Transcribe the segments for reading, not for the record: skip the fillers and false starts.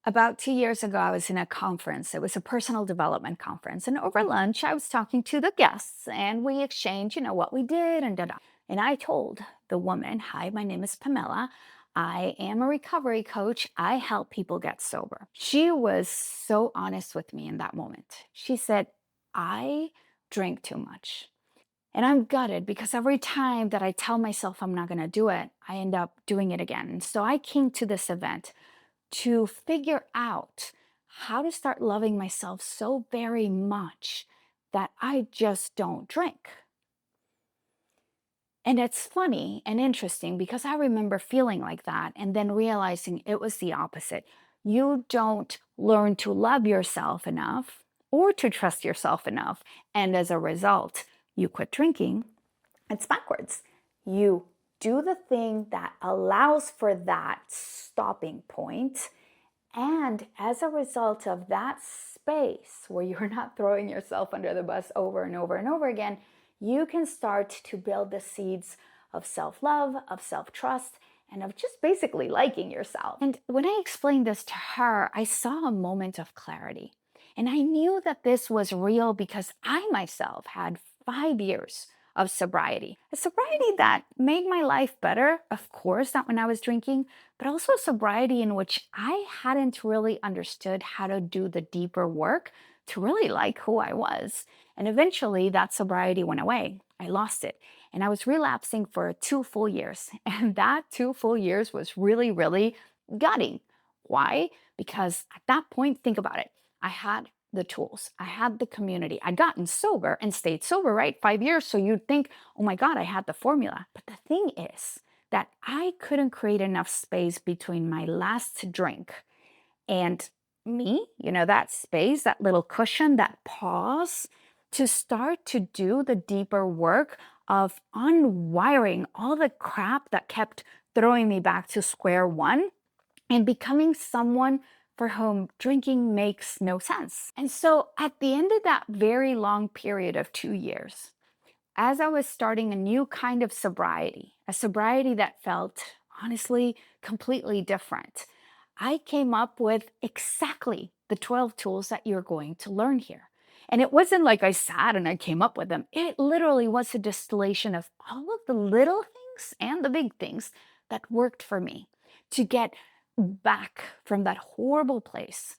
About 2 years ago, I was in a conference. It was a personal development conference. And over lunch, I was talking to the guests and we exchanged, what we did and da da. And I told the woman, "Hi, my name is Pamela. I am a recovery coach. I help people get sober." She was so honest with me in that moment. She said, "I drink too much." And I'm gutted because every time that I tell myself I'm not going to do it, I end up doing it again. And so I came to this event to figure out how to start loving myself so very much that I just don't drink. And it's funny and interesting because I remember feeling like that and then realizing it was the opposite. You don't learn to love yourself enough or to trust yourself enough. And as a result, you quit drinking. It's backwards. You do the thing that allows for that stopping point, and as a result of that space where you're not throwing yourself under the bus over and over and over again, you can start to build the seeds of self love, of self trust, and of just basically liking yourself. And when I explained this to her, I saw a moment of clarity. And I knew that this was real because I myself had 5 years of sobriety. A sobriety that made my life better, of course, not when I was drinking, but also sobriety in which I hadn't really understood how to do the deeper work to really like who I was. And eventually that sobriety went away. I lost it. And I was relapsing for 2 full years. And that 2 full years was really, really gutting. Why? Because at that point, think about it. I had the tools. I had the community. I'd gotten sober and stayed sober, right? 5 years. So you'd think, oh my God, I had the formula. But the thing is that I couldn't create enough space between my last drink and me, that space, that little cushion, that pause to start to do the deeper work of unwiring all the crap that kept throwing me back to square one and becoming someone for whom drinking makes no sense. And so at the end of that very long period of 2 years, as I was starting a new kind of sobriety, a sobriety that felt honestly completely different, I came up with exactly the 12 tools that you're going to learn here. And it wasn't like I sat and I came up with them. It literally was a distillation of all of the little things and the big things that worked for me to get back from that horrible place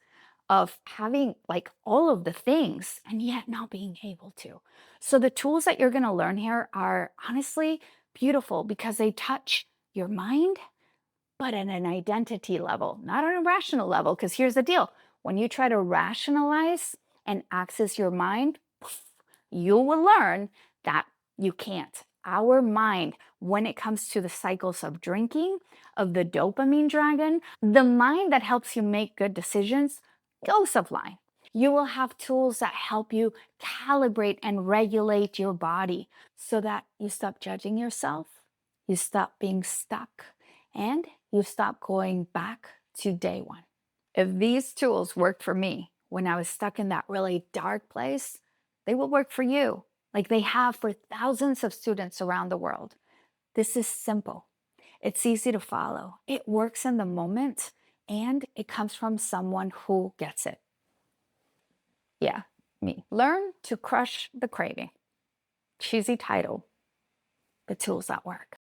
of having like all of the things and yet not being able to. So the tools that you're going to learn here are honestly beautiful because they touch your mind, but at an identity level, not on a rational level. Because here's the deal. When you try to rationalize and access your mind, you will learn that you can't. Our mind, when it comes to the cycles of drinking, of the dopamine dragon, the mind that helps you make good decisions goes offline. You will have tools that help you calibrate and regulate your body so that you stop judging yourself, you stop being stuck, and you stop going back to day one. If these tools worked for me when I was stuck in that really dark place, they will work for you like they have for thousands of students around the world. This is simple. It's easy to follow. It works in the moment and it comes from someone who gets it. Yeah, me. Learn to crush the craving. Cheesy title, but tools that work.